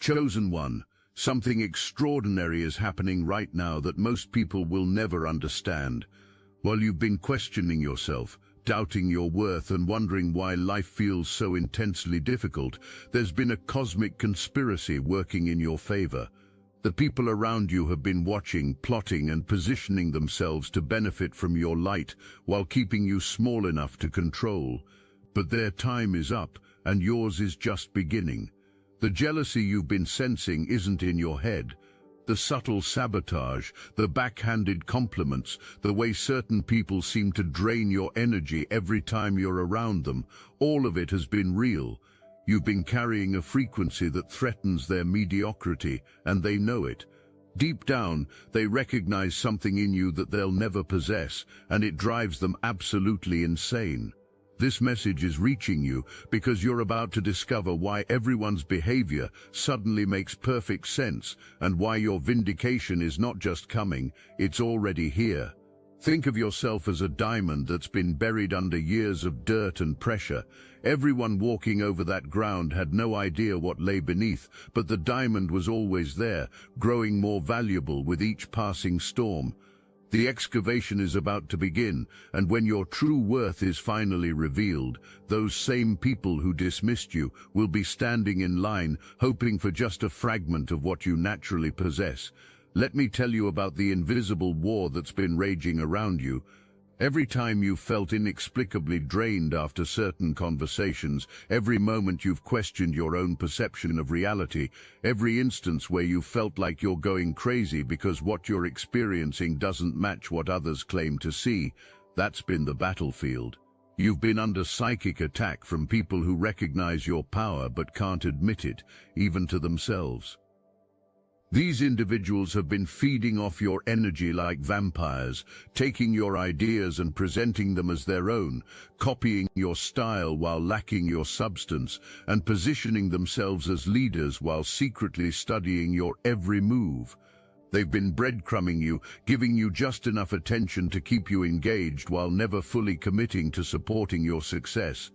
Chosen one, something extraordinary is happening right now that most people will never understand. While you've been questioning yourself, doubting your worth and wondering why life feels so intensely difficult, there's been a cosmic conspiracy working in your favor. The people around you have been watching, plotting and positioning themselves to benefit from your light while keeping you small enough to control. But their time is up and yours is just beginning. The jealousy you've been sensing isn't in your head. The subtle sabotage, the backhanded compliments, the way certain people seem to drain your energy every time you're around them, all of it has been real. You've been carrying a frequency that threatens their mediocrity, and they know it. Deep down, they recognize something in you that they'll never possess, and it drives them absolutely insane. This message is reaching you because you're about to discover why everyone's behavior suddenly makes perfect sense and why your vindication is not just coming, it's already here. Think of yourself as a diamond that's been buried under years of dirt and pressure. Everyone walking over that ground had no idea what lay beneath, but the diamond was always there, growing more valuable with each passing storm. The excavation is about to begin, and when your true worth is finally revealed, those same people who dismissed you will be standing in line, hoping for just a fragment of what you naturally possess. Let me tell you about the invisible war that's been raging around you. Every time you've felt inexplicably drained after certain conversations, every moment you've questioned your own perception of reality, every instance where you felt like you're going crazy because what you're experiencing doesn't match what others claim to see, that's been the battlefield. You've been under psychic attack from people who recognize your power but can't admit it, even to themselves. These individuals have been feeding off your energy like vampires, taking your ideas and presenting them as their own, copying your style while lacking your substance, and positioning themselves as leaders while secretly studying your every move. They've been breadcrumbing you, giving you just enough attention to keep you engaged while never fully committing to supporting your success.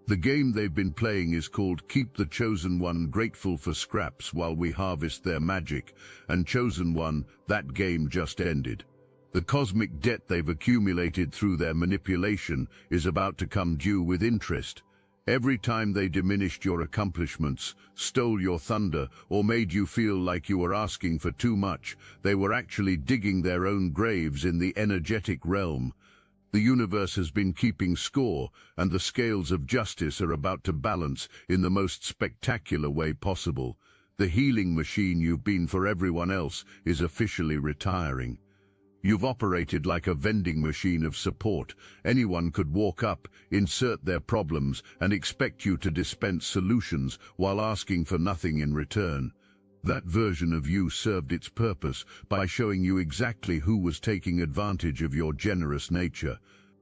The game they've been playing is called Keep the Chosen One Grateful for Scraps While We Harvest Their Magic, and Chosen One, that game just ended. The cosmic debt they've accumulated through their manipulation is about to come due with interest. Every time they diminished your accomplishments, stole your thunder, or made you feel like you were asking for too much, they were actually digging their own graves in the energetic realm. The universe has been keeping score, and the scales of justice are about to balance in the most spectacular way possible. The healing machine you've been for everyone else is officially retiring. You've operated like a vending machine of support. Anyone could walk up, insert their problems, and expect you to dispense solutions while asking for nothing in return. That version of you served its purpose by showing you exactly who was taking advantage of your generous nature.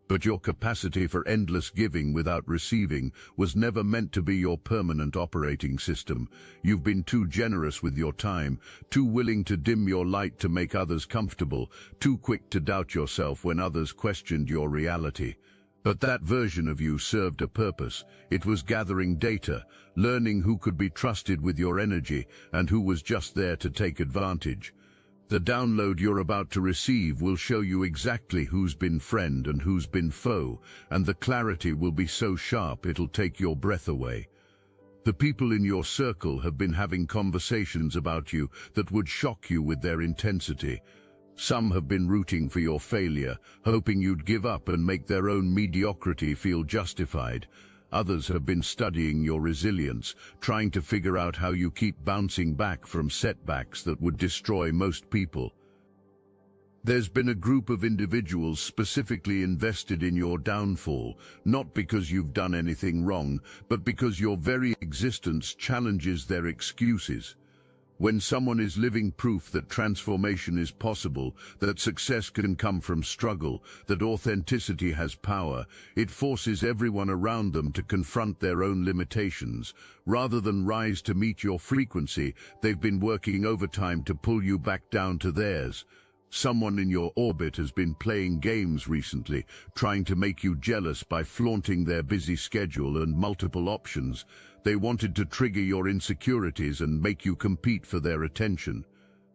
But your capacity for endless giving without receiving was never meant to be your permanent operating system. You've been too generous with your time, too willing to dim your light to make others comfortable, too quick to doubt yourself when others questioned your reality. But that version of you served a purpose. It was gathering data, learning who could be trusted with your energy and who was just there to take advantage. The download you're about to receive will show you exactly who's been friend and who's been foe, and the clarity will be so sharp it'll take your breath away. The people in your circle have been having conversations about you that would shock you with their intensity. Some have been rooting for your failure, hoping you'd give up and make their own mediocrity feel justified. Others have been studying your resilience, trying to figure out how you keep bouncing back from setbacks that would destroy most people. There's been a group of individuals specifically invested in your downfall, not because you've done anything wrong, but because your very existence challenges their excuses. When someone is living proof that transformation is possible, that success can come from struggle, that authenticity has power, it forces everyone around them to confront their own limitations. Rather than rise to meet your frequency, they've been working overtime to pull you back down to theirs. Someone in your orbit has been playing games recently, trying to make you jealous by flaunting their busy schedule and multiple options. They wanted to trigger your insecurities and make you compete for their attention.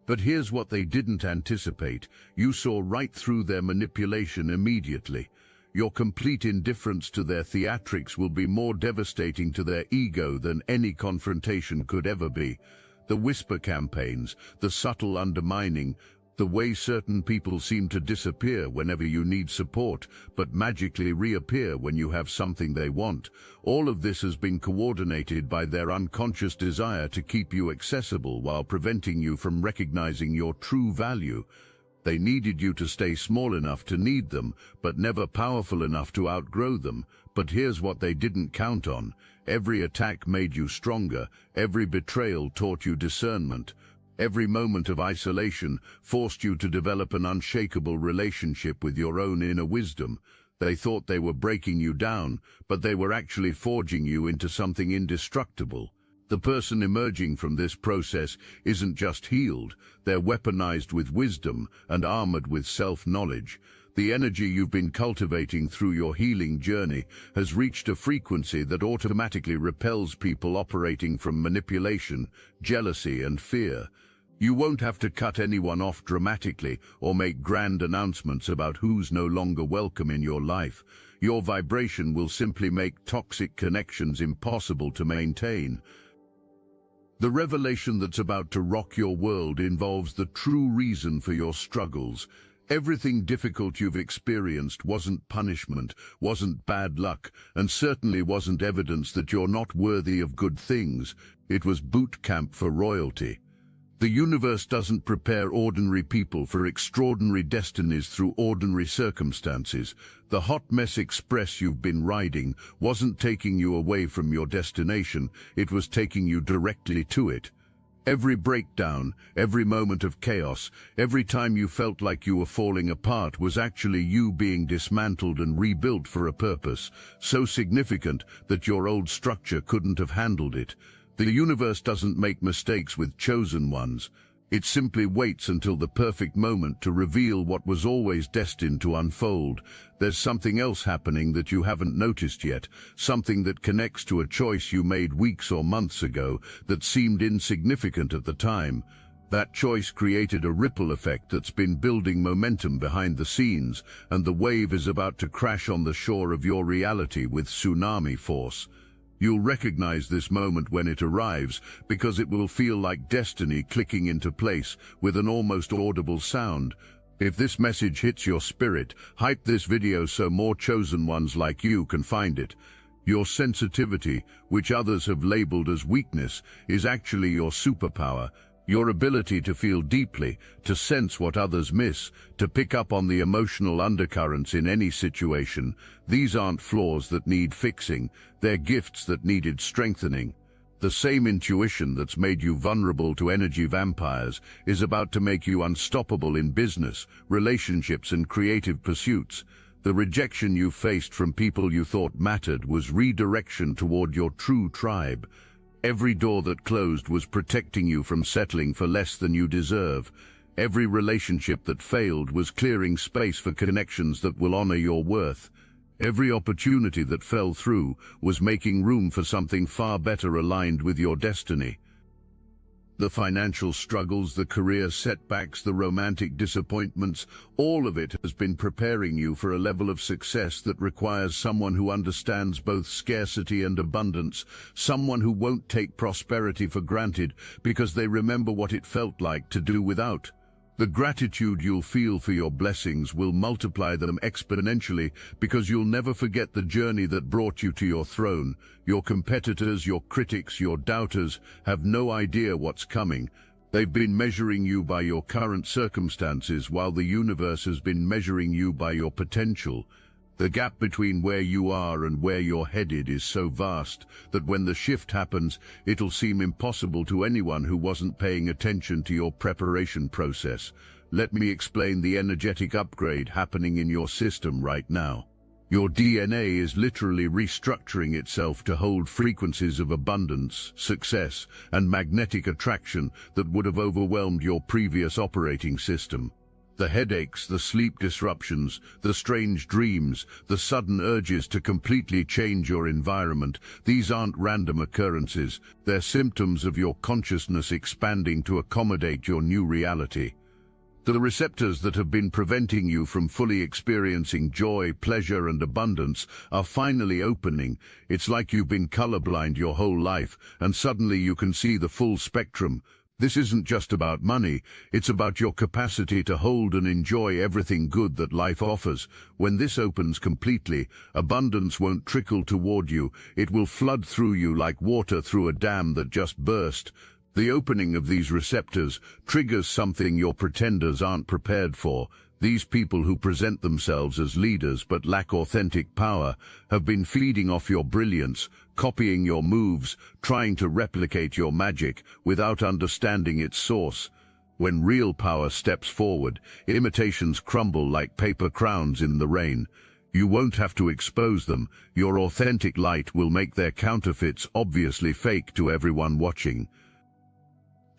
But here's what they didn't anticipate. You saw right through their manipulation immediately. Your complete indifference to their theatrics will be more devastating to their ego than any confrontation could ever be. The whisper campaigns, the subtle undermining, the way certain people seem to disappear whenever you need support, but magically reappear when you have something they want. All of this has been coordinated by their unconscious desire to keep you accessible while preventing you from recognizing your true value. They needed you to stay small enough to need them, but never powerful enough to outgrow them. But here's what they didn't count on. Every attack made you stronger. Every betrayal taught you discernment. Every moment of isolation forced you to develop an unshakable relationship with your own inner wisdom. They thought they were breaking you down, but they were actually forging you into something indestructible. The person emerging from this process isn't just healed, they're weaponized with wisdom and armored with self-knowledge. The energy you've been cultivating through your healing journey has reached a frequency that automatically repels people operating from manipulation, jealousy, and fear. You won't have to cut anyone off dramatically or make grand announcements about who's no longer welcome in your life. Your vibration will simply make toxic connections impossible to maintain. The revelation that's about to rock your world involves the true reason for your struggles. Everything difficult you've experienced wasn't punishment, wasn't bad luck, and certainly wasn't evidence that you're not worthy of good things. It was boot camp for royalty. The universe doesn't prepare ordinary people for extraordinary destinies through ordinary circumstances. The hot mess express you've been riding wasn't taking you away from your destination, it was taking you directly to it. Every breakdown, every moment of chaos, every time you felt like you were falling apart was actually you being dismantled and rebuilt for a purpose, so significant that your old structure couldn't have handled it. The universe doesn't make mistakes with chosen ones. It simply waits until the perfect moment to reveal what was always destined to unfold. There's something else happening that you haven't noticed yet, something that connects to a choice you made weeks or months ago that seemed insignificant at the time. That choice created a ripple effect that's been building momentum behind the scenes, and the wave is about to crash on the shore of your reality with tsunami force. You'll recognize this moment when it arrives, because it will feel like destiny clicking into place with an almost audible sound. If this message hits your spirit, hype this video so more chosen ones like you can find it. Your sensitivity, which others have labeled as weakness, is actually your superpower. Your ability to feel deeply, to sense what others miss, to pick up on the emotional undercurrents in any situation. These aren't flaws that need fixing, they're gifts that needed strengthening. The same intuition that's made you vulnerable to energy vampires is about to make you unstoppable in business, relationships, and creative pursuits. The rejection you faced from people you thought mattered was redirection toward your true tribe. Every door that closed was protecting you from settling for less than you deserve. Every relationship that failed was clearing space for connections that will honor your worth. Every opportunity that fell through was making room for something far better aligned with your destiny. The financial struggles, the career setbacks, the romantic disappointments, all of it has been preparing you for a level of success that requires someone who understands both scarcity and abundance, someone who won't take prosperity for granted because they remember what it felt like to do without. The gratitude you'll feel for your blessings will multiply them exponentially because you'll never forget the journey that brought you to your throne. Your competitors, your critics, your doubters have no idea what's coming. They've been measuring you by your current circumstances while the universe has been measuring you by your potential. The gap between where you are and where you're headed is so vast that when the shift happens, it'll seem impossible to anyone who wasn't paying attention to your preparation process. Let me explain the energetic upgrade happening in your system right now. Your DNA is literally restructuring itself to hold frequencies of abundance, success, and magnetic attraction that would have overwhelmed your previous operating system. The headaches, the sleep disruptions, the strange dreams, the sudden urges to completely change your environment, these aren't random occurrences. They're symptoms of your consciousness expanding to accommodate your new reality. The receptors that have been preventing you from fully experiencing joy, pleasure, and abundance are finally opening. It's like you've been colorblind your whole life, and suddenly you can see the full spectrum. This isn't just about money, it's about your capacity to hold and enjoy everything good that life offers. When this opens completely, abundance won't trickle toward you, it will flood through you like water through a dam that just burst. The opening of these receptors triggers something your pretenders aren't prepared for. These people who present themselves as leaders but lack authentic power have been feeding off your brilliance, copying your moves, trying to replicate your magic without understanding its source. When real power steps forward, imitations crumble like paper crowns in the rain. You won't have to expose them. Your authentic light will make their counterfeits obviously fake to everyone watching.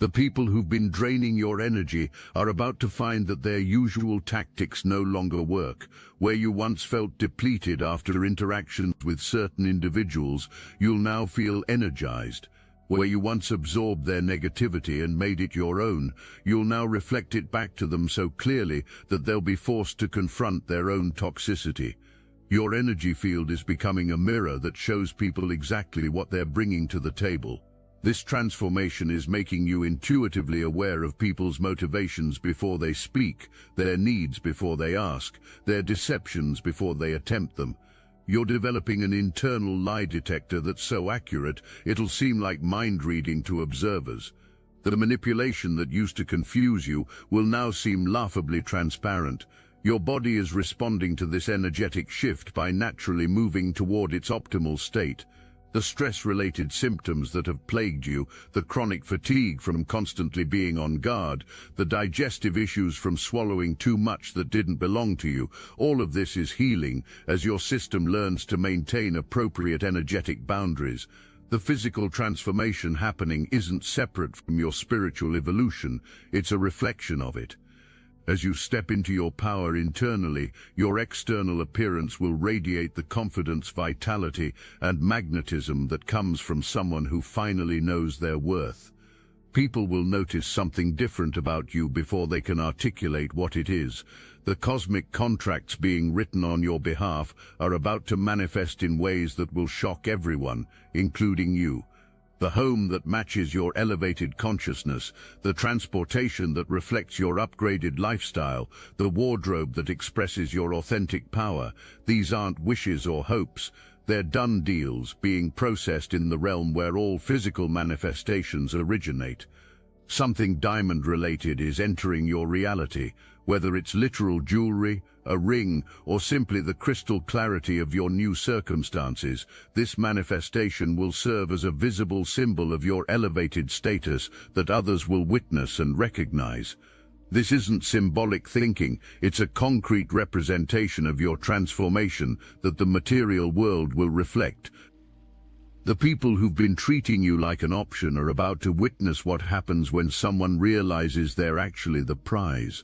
The people who've been draining your energy are about to find that their usual tactics no longer work. Where you once felt depleted after interactions with certain individuals, you'll now feel energized. Where you once absorbed their negativity and made it your own, you'll now reflect it back to them so clearly that they'll be forced to confront their own toxicity. Your energy field is becoming a mirror that shows people exactly what they're bringing to the table. This transformation is making you intuitively aware of people's motivations before they speak, their needs before they ask, their deceptions before they attempt them. You're developing an internal lie detector that's so accurate it'll seem like mind reading to observers. The manipulation that used to confuse you will now seem laughably transparent. Your body is responding to this energetic shift by naturally moving toward its optimal state. The stress-related symptoms that have plagued you, the chronic fatigue from constantly being on guard, the digestive issues from swallowing too much that didn't belong to you, all of this is healing as your system learns to maintain appropriate energetic boundaries. The physical transformation happening isn't separate from your spiritual evolution, it's a reflection of it. As you step into your power internally, your external appearance will radiate the confidence, vitality, and magnetism that comes from someone who finally knows their worth. People will notice something different about you before they can articulate what it is. The cosmic contracts being written on your behalf are about to manifest in ways that will shock everyone, including you. The home that matches your elevated consciousness, the transportation that reflects your upgraded lifestyle, the wardrobe that expresses your authentic power, these aren't wishes or hopes. They're done deals being processed in the realm where all physical manifestations originate. Something diamond-related is entering your reality, whether it's literal jewelry, a ring, or simply the crystal clarity of your new circumstances. This manifestation will serve as a visible symbol of your elevated status that others will witness and recognize. This isn't symbolic thinking, it's a concrete representation of your transformation that the material world will reflect. The people who've been treating you like an option are about to witness what happens when someone realizes they're actually the prize.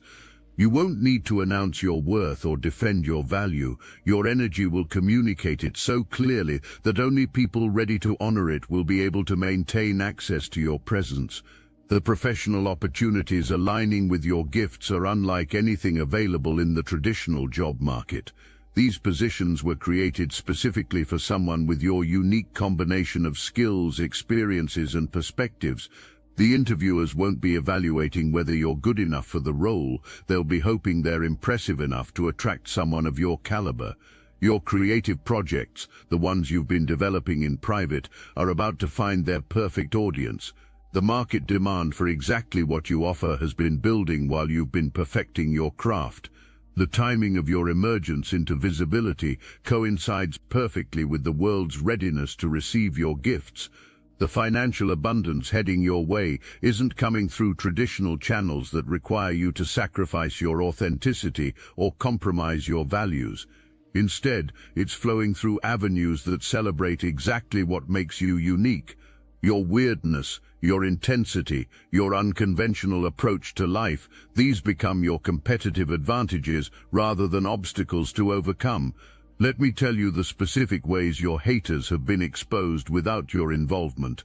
You won't need to announce your worth or defend your value. Your energy will communicate it so clearly that only people ready to honor it will be able to maintain access to your presence. The professional opportunities aligning with your gifts are unlike anything available in the traditional job market. These positions were created specifically for someone with your unique combination of skills, experiences, and perspectives. The interviewers won't be evaluating whether you're good enough for the role, they'll be hoping they're impressive enough to attract someone of your caliber. Your creative projects, the ones you've been developing in private, are about to find their perfect audience. The market demand for exactly what you offer has been building while you've been perfecting your craft. The timing of your emergence into visibility coincides perfectly with the world's readiness to receive your gifts. The financial abundance heading your way isn't coming through traditional channels that require you to sacrifice your authenticity or compromise your values. Instead, it's flowing through avenues that celebrate exactly what makes you unique. your weirdness, your intensity, your unconventional approach to life, these become your competitive advantages rather than obstacles to overcome. Let me tell you the specific ways your haters have been exposed without your involvement.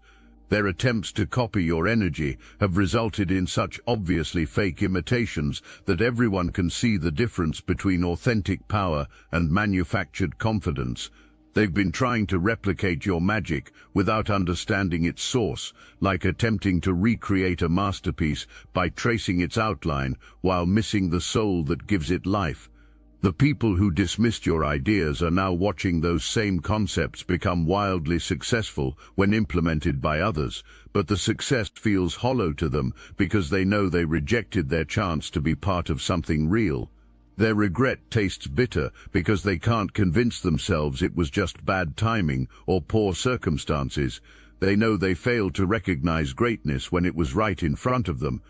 Their attempts to copy your energy have resulted in such obviously fake imitations that everyone can see the difference between authentic power and manufactured confidence. They've been trying to replicate your magic without understanding its source, like attempting to recreate a masterpiece by tracing its outline while missing the soul that gives it life. The people who dismissed your ideas are now watching those same concepts become wildly successful when implemented by others, but the success feels hollow to them because they know they rejected their chance to be part of something real. Their regret tastes bitter because they can't convince themselves it was just bad timing or poor circumstances. They know they failed to recognize greatness when it was right in front of them.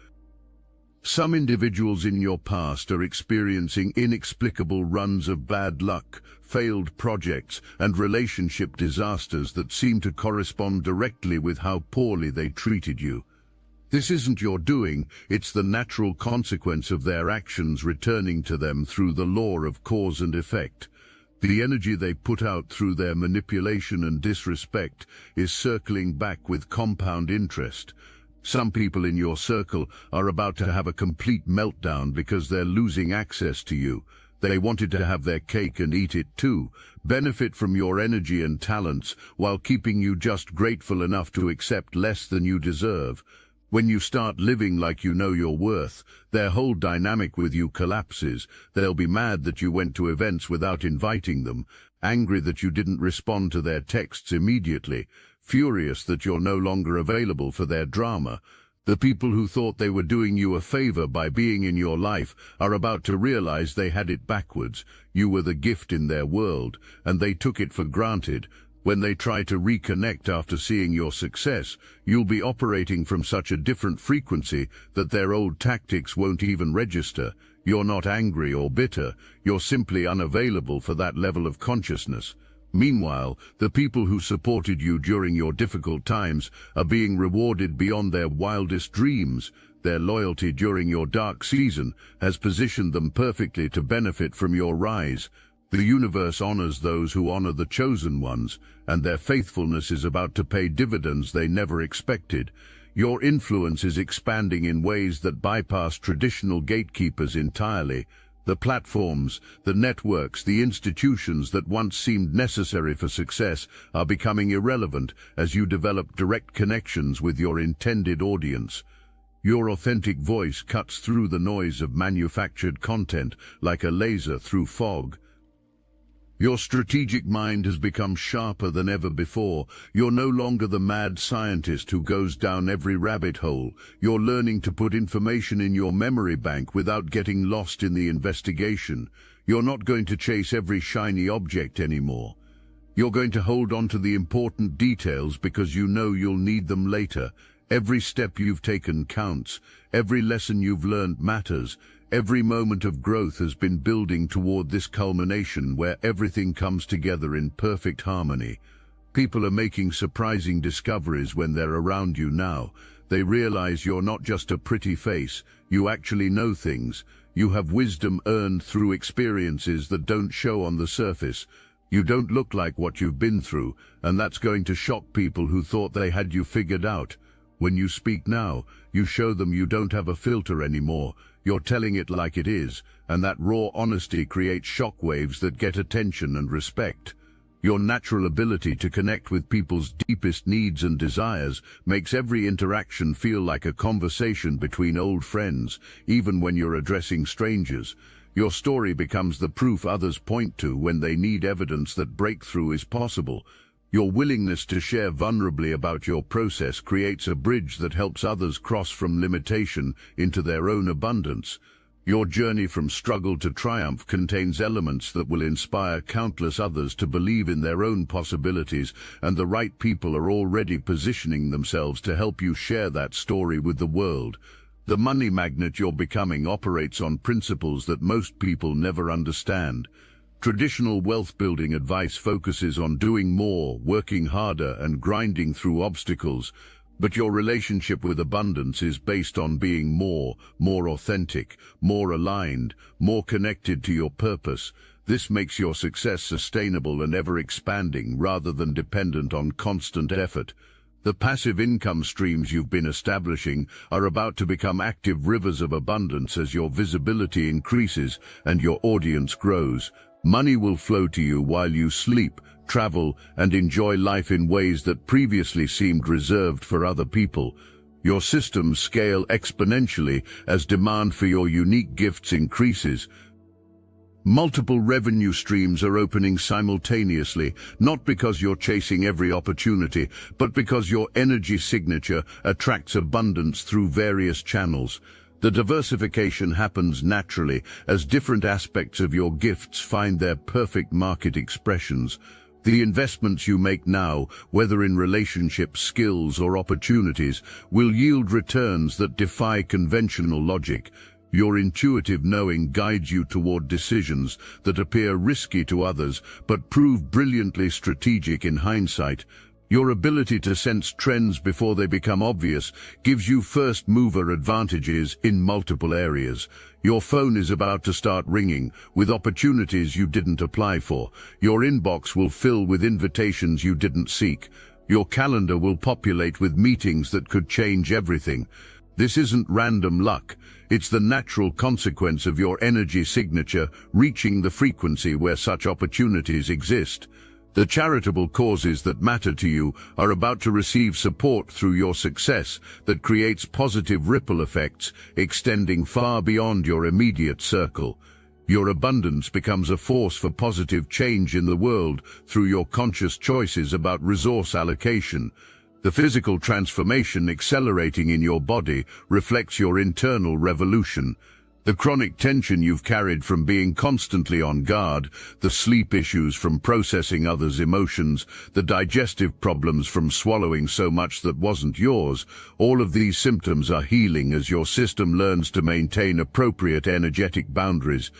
Some individuals in your past are experiencing inexplicable runs of bad luck, failed projects, and relationship disasters that seem to correspond directly with how poorly they treated you. This isn't your doing, it's the natural consequence of their actions returning to them through the law of cause and effect. The energy they put out through their manipulation and disrespect is circling back with compound interest. Some people in your circle are about to have a complete meltdown because they're losing access to you. They wanted to have their cake and eat it too, benefit from your energy and talents while keeping you just grateful enough to accept less than you deserve. When you start living like you know your worth, their whole dynamic with you collapses. They'll be mad that you went to events without inviting them, angry that you didn't respond to their texts immediately, furious that you're no longer available for their drama. The people who thought they were doing you a favor by being in your life are about to realize they had it backwards. You were the gift in their world, and they took it for granted. When they try to reconnect after seeing your success, you'll be operating from such a different frequency that their old tactics won't even register. You're not angry or bitter, you're simply unavailable for that level of consciousness. Meanwhile, the people who supported you during your difficult times are being rewarded beyond their wildest dreams. Their loyalty during your dark season has positioned them perfectly to benefit from your rise. The universe honors those who honor the chosen ones, and their faithfulness is about to pay dividends they never expected. Your influence is expanding in ways that bypass traditional gatekeepers entirely. The platforms, the networks, the institutions that once seemed necessary for success are becoming irrelevant as you develop direct connections with your intended audience. Your authentic voice cuts through the noise of manufactured content like a laser through fog. Your strategic mind has become sharper than ever before. You're no longer the mad scientist who goes down every rabbit hole. You're learning to put information in your memory bank without getting lost in the investigation. You're not going to chase every shiny object anymore. You're going to hold on to the important details because you know you'll need them later. Every step you've taken counts. Every lesson you've learned matters. Every moment of growth has been building toward this culmination where everything comes together in perfect harmony. People are making surprising discoveries when they're around you now. They realize you're not just a pretty face, you actually know things. You have wisdom earned through experiences that don't show on the surface. You don't look like what you've been through, and that's going to shock people who thought they had you figured out. When you speak now, you show them you don't have a filter anymore. You're telling it like it is, and that raw honesty creates shockwaves that get attention and respect. Your natural ability to connect with people's deepest needs and desires makes every interaction feel like a conversation between old friends, even when you're addressing strangers. Your story becomes the proof others point to when they need evidence that breakthrough is possible. Your willingness to share vulnerably about your process creates a bridge that helps others cross from limitation into their own abundance. Your journey from struggle to triumph contains elements that will inspire countless others to believe in their own possibilities, and the right people are already positioning themselves to help you share that story with the world. The money magnet you're becoming operates on principles that most people never understand. Traditional wealth-building advice focuses on doing more, working harder, and grinding through obstacles, but your relationship with abundance is based on being more authentic, more aligned, more connected to your purpose. This makes your success sustainable and ever-expanding rather than dependent on constant effort. The passive income streams you've been establishing are about to become active rivers of abundance as your visibility increases and your audience grows. Money will flow to you while you sleep, travel, and enjoy life in ways that previously seemed reserved for other people. Your systems scale exponentially as demand for your unique gifts increases. Multiple revenue streams are opening simultaneously, not because you're chasing every opportunity, but because your energy signature attracts abundance through various channels. The diversification happens naturally as different aspects of your gifts find their perfect market expressions. The investments you make now, whether in relationships, skills, or opportunities, will yield returns that defy conventional logic. Your intuitive knowing guides you toward decisions that appear risky to others but prove brilliantly strategic in hindsight. Your ability to sense trends before they become obvious gives you first-mover advantages in multiple areas. Your phone is about to start ringing with opportunities you didn't apply for. Your inbox will fill with invitations you didn't seek. Your calendar will populate with meetings that could change everything. This isn't random luck. It's the natural consequence of your energy signature reaching the frequency where such opportunities exist. The charitable causes that matter to you are about to receive support through your success that creates positive ripple effects extending far beyond your immediate circle. Your abundance becomes a force for positive change in the world through your conscious choices about resource allocation. The physical transformation accelerating in your body reflects your internal revolution. The chronic tension you've carried from being constantly on guard, the sleep issues from processing others' emotions, the digestive problems from swallowing so much that wasn't yours, all of these symptoms are healing as your system learns to maintain appropriate energetic boundaries.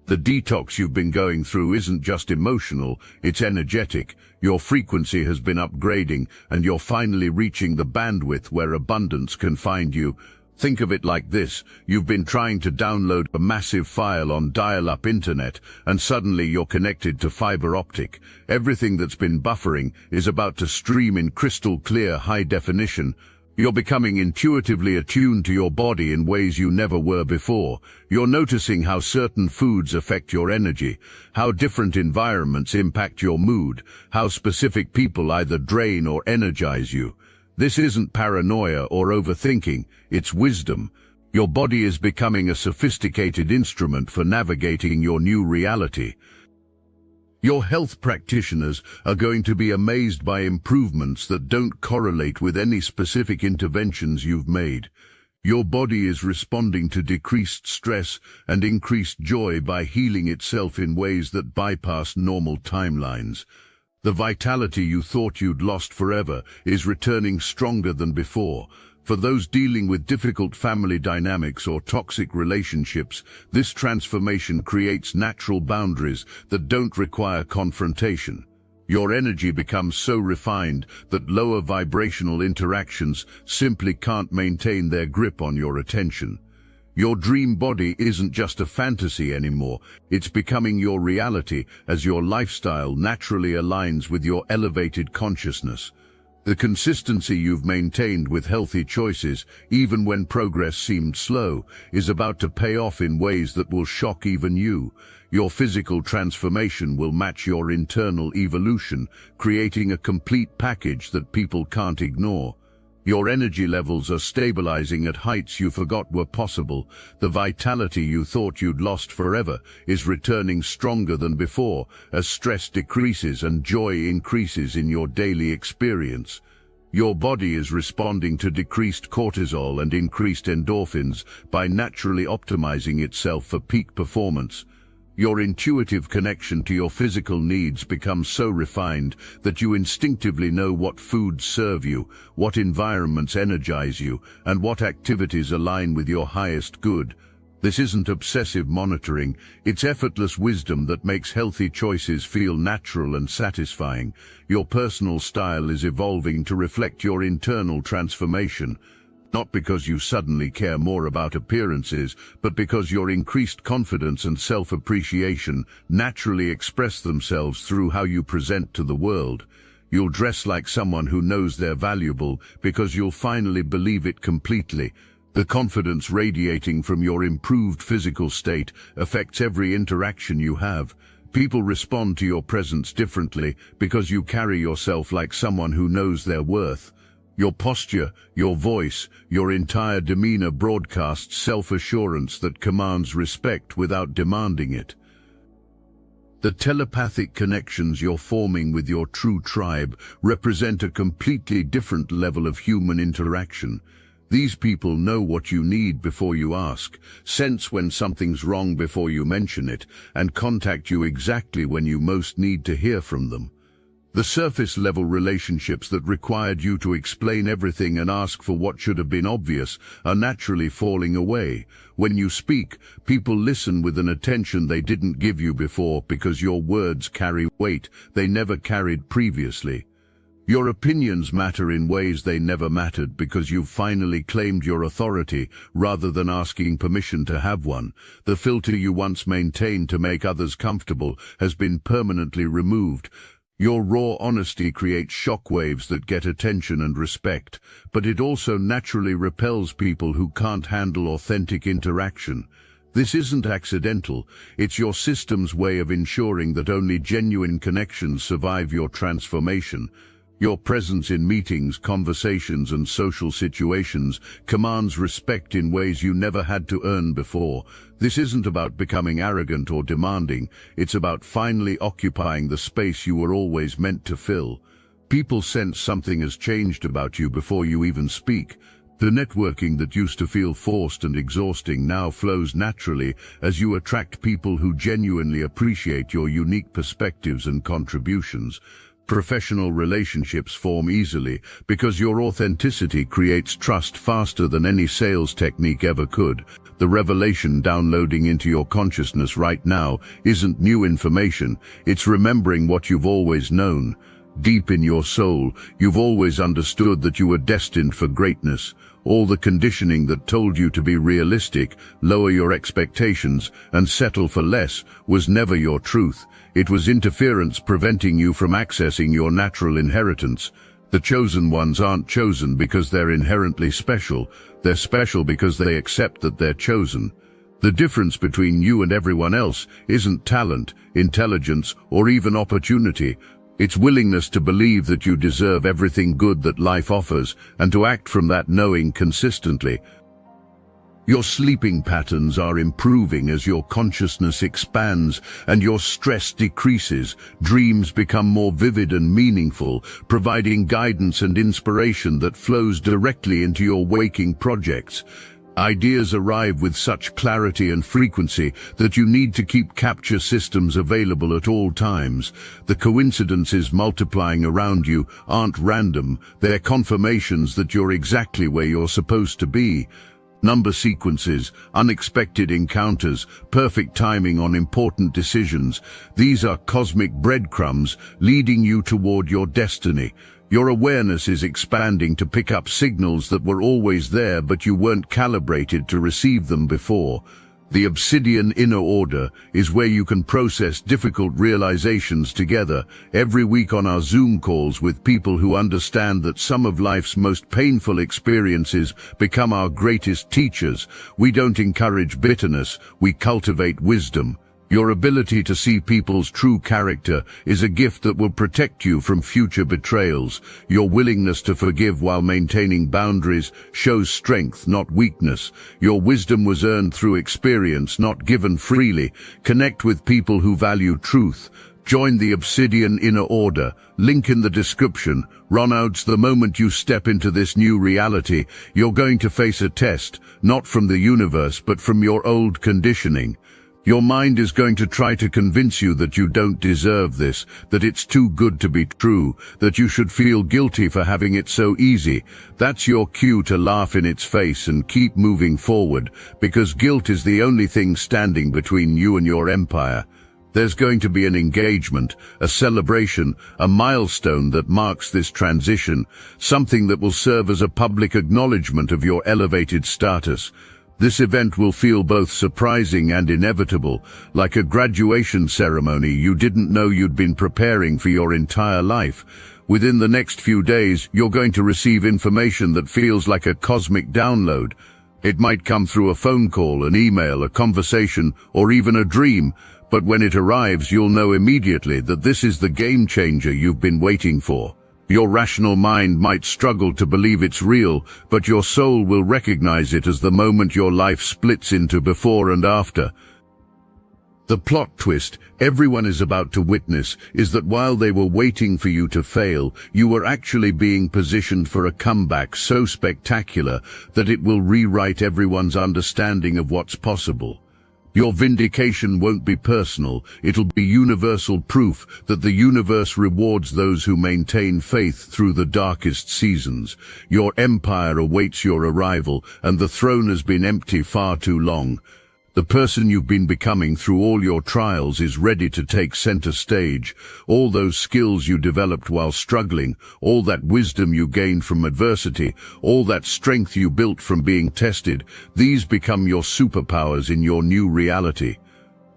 The detox you've been going through isn't just emotional, it's energetic. Your frequency has been upgrading, and you're finally reaching the bandwidth where abundance can find you. Think of it like this: you've been trying to download a massive file on dial-up internet, and suddenly you're connected to fiber optic. Everything that's been buffering is about to stream in crystal clear high definition. You're becoming intuitively attuned to your body in ways you never were before. You're noticing how certain foods affect your energy, how different environments impact your mood, how specific people either drain or energize you. This isn't paranoia or overthinking, it's wisdom. Your body is becoming a sophisticated instrument for navigating your new reality. Your health practitioners are going to be amazed by improvements that don't correlate with any specific interventions you've made. Your body is responding to decreased stress and increased joy by healing itself in ways that bypass normal timelines. The vitality you thought you'd lost forever is returning stronger than before. For those dealing with difficult family dynamics or toxic relationships, this transformation creates natural boundaries that don't require confrontation. Your energy becomes so refined that lower vibrational interactions simply can't maintain their grip on your attention. Your dream body isn't just a fantasy anymore, it's becoming your reality as your lifestyle naturally aligns with your elevated consciousness. The consistency you've maintained with healthy choices, even when progress seemed slow, is about to pay off in ways that will shock even you. Your physical transformation will match your internal evolution, creating a complete package that people can't ignore. Your energy levels are stabilizing at heights you forgot were possible. The vitality you thought you'd lost forever is returning stronger than before as stress decreases and joy increases in your daily experience. Your body is responding to decreased cortisol and increased endorphins by naturally optimizing itself for peak performance. Your intuitive connection to your physical needs becomes so refined that you instinctively know what foods serve you, what environments energize you, and what activities align with your highest good. This isn't obsessive monitoring, it's effortless wisdom that makes healthy choices feel natural and satisfying. Your personal style is evolving to reflect your internal transformation, not because you suddenly care more about appearances, but because your increased confidence and self-appreciation naturally express themselves through how you present to the world. You'll dress like someone who knows they're valuable because you'll finally believe it completely. The confidence radiating from your improved physical state affects every interaction you have. People respond to your presence differently because you carry yourself like someone who knows their worth. Your posture, your voice, your entire demeanor broadcasts self-assurance that commands respect without demanding it. The telepathic connections you're forming with your true tribe represent a completely different level of human interaction. These people know what you need before you ask, sense when something's wrong before you mention it, and contact you exactly when you most need to hear from them. The surface-level relationships that required you to explain everything and ask for what should have been obvious are naturally falling away. When you speak, people listen with an attention they didn't give you before because your words carry weight they never carried previously. Your opinions matter in ways they never mattered because you've finally claimed your authority rather than asking permission to have one. The filter you once maintained to make others comfortable has been permanently removed. Your raw honesty creates shockwaves that get attention and respect, but it also naturally repels people who can't handle authentic interaction. This isn't accidental, it's your system's way of ensuring that only genuine connections survive your transformation. Your presence in meetings, conversations, and social situations commands respect in ways you never had to earn before. This isn't about becoming arrogant or demanding, it's about finally occupying the space you were always meant to fill. People sense something has changed about you before you even speak. The networking that used to feel forced and exhausting now flows naturally as you attract people who genuinely appreciate your unique perspectives and contributions. Professional relationships form easily because your authenticity creates trust faster than any sales technique ever could. The revelation downloading into your consciousness right now isn't new information, it's remembering what you've always known. Deep in your soul, you've always understood that you were destined for greatness. All the conditioning that told you to be realistic, lower your expectations, and settle for less was never your truth. It was interference preventing you from accessing your natural inheritance. The chosen ones aren't chosen because they're inherently special. They're special because they accept that they're chosen. The difference between you and everyone else isn't talent, intelligence, or even opportunity. It's willingness to believe that you deserve everything good that life offers and to act from that knowing consistently. Your sleeping patterns are improving as your consciousness expands and your stress decreases. Dreams become more vivid and meaningful, providing guidance and inspiration that flows directly into your waking projects. Ideas arrive with such clarity and frequency that you need to keep capture systems available at all times. The coincidences multiplying around you aren't random, they're confirmations that you're exactly where you're supposed to be. Number sequences, unexpected encounters, perfect timing on important decisions. These are cosmic breadcrumbs leading you toward your destiny. Your awareness is expanding to pick up signals that were always there but you weren't calibrated to receive them before. The Obsidian Inner Order is where you can process difficult realizations together every week on our Zoom calls with people who understand that some of life's most painful experiences become our greatest teachers. We don't encourage bitterness, we cultivate wisdom. Your ability to see people's true character is a gift that will protect you from future betrayals. Your willingness to forgive while maintaining boundaries shows strength, not weakness. Your wisdom was earned through experience, not given freely. Connect with people who value truth. Join the Obsidian Inner Order. Link in the description. Ronauds, the moment you step into this new reality, you're going to face a test, not from the universe, but from your old conditioning. Your mind is going to try to convince you that you don't deserve this, that it's too good to be true, that you should feel guilty for having it so easy. That's your cue to laugh in its face and keep moving forward, because guilt is the only thing standing between you and your empire. There's going to be an engagement, a celebration, a milestone that marks this transition, something that will serve as a public acknowledgement of your elevated status. This event will feel both surprising and inevitable, like a graduation ceremony you didn't know you'd been preparing for your entire life. Within the next few days, you're going to receive information that feels like a cosmic download. It might come through a phone call, an email, a conversation, or even a dream, but when it arrives, you'll know immediately that this is the game changer you've been waiting for. Your rational mind might struggle to believe it's real, but your soul will recognize it as the moment your life splits into before and after. The plot twist everyone is about to witness is that while they were waiting for you to fail, you were actually being positioned for a comeback so spectacular that it will rewrite everyone's understanding of what's possible. Your vindication won't be personal, it'll be universal proof that the universe rewards those who maintain faith through the darkest seasons. Your empire awaits your arrival, and the throne has been empty far too long. The person you've been becoming through all your trials is ready to take center stage. All those skills you developed while struggling, all that wisdom you gained from adversity, all that strength you built from being tested, these become your superpowers in your new reality.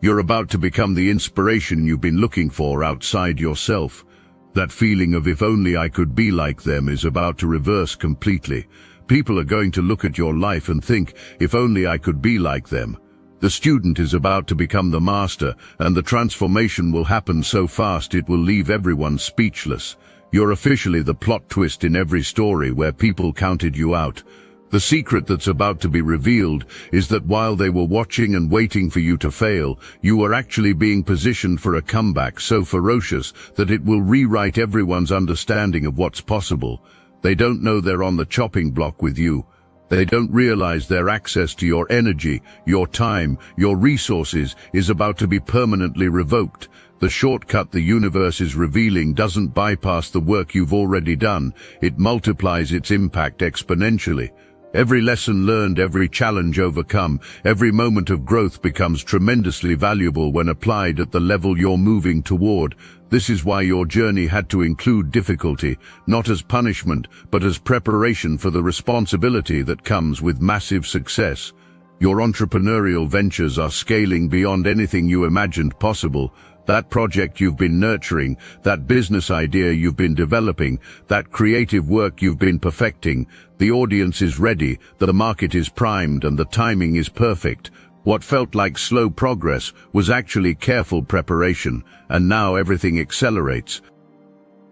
You're about to become the inspiration you've been looking for outside yourself. That feeling of if only I could be like them is about to reverse completely. People are going to look at your life and think, if only I could be like them. The student is about to become the master, and the transformation will happen so fast it will leave everyone speechless. You're officially the plot twist in every story where people counted you out. The secret that's about to be revealed is that while they were watching and waiting for you to fail, you were actually being positioned for a comeback so ferocious that it will rewrite everyone's understanding of what's possible. They don't know they're on the chopping block with you. They don't realize their access to your energy, your time, your resources is about to be permanently revoked. The shortcut the universe is revealing doesn't bypass the work you've already done. It multiplies its impact exponentially. Every lesson learned, every challenge overcome, every moment of growth becomes tremendously valuable when applied at the level you're moving toward. This is why your journey had to include difficulty, not as punishment, but as preparation for the responsibility that comes with massive success. Your entrepreneurial ventures are scaling beyond anything you imagined possible. That project you've been nurturing, that business idea you've been developing, that creative work you've been perfecting, the audience is ready, the market is primed, and the timing is perfect. What felt like slow progress was actually careful preparation, and now everything accelerates.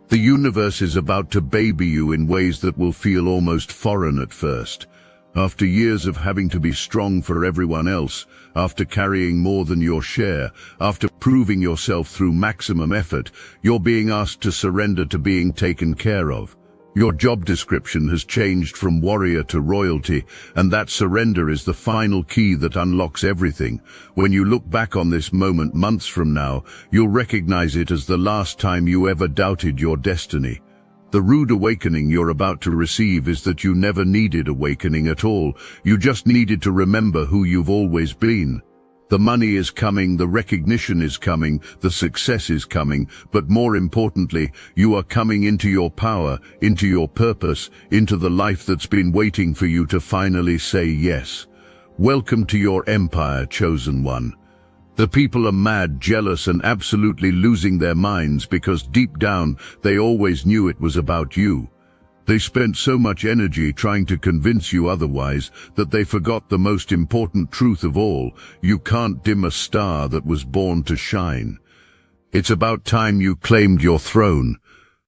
The universe is about to baby you in ways that will feel almost foreign at first. After years of having to be strong for everyone else, after carrying more than your share, after proving yourself through maximum effort, you're being asked to surrender to being taken care of. Your job description has changed from warrior to royalty, and that surrender is the final key that unlocks everything. When you look back on this moment months from now, you'll recognize it as the last time you ever doubted your destiny. The rude awakening you're about to receive is that you never needed awakening at all. You just needed to remember who you've always been. The money is coming, the recognition is coming, the success is coming, but more importantly, you are coming into your power, into your purpose, into the life that's been waiting for you to finally say yes. Welcome to your empire, chosen one. The people are mad, jealous, and absolutely losing their minds because deep down they always knew it was about you. They spent so much energy trying to convince you otherwise that they forgot the most important truth of all: you can't dim a star that was born to shine. It's about time you claimed your throne.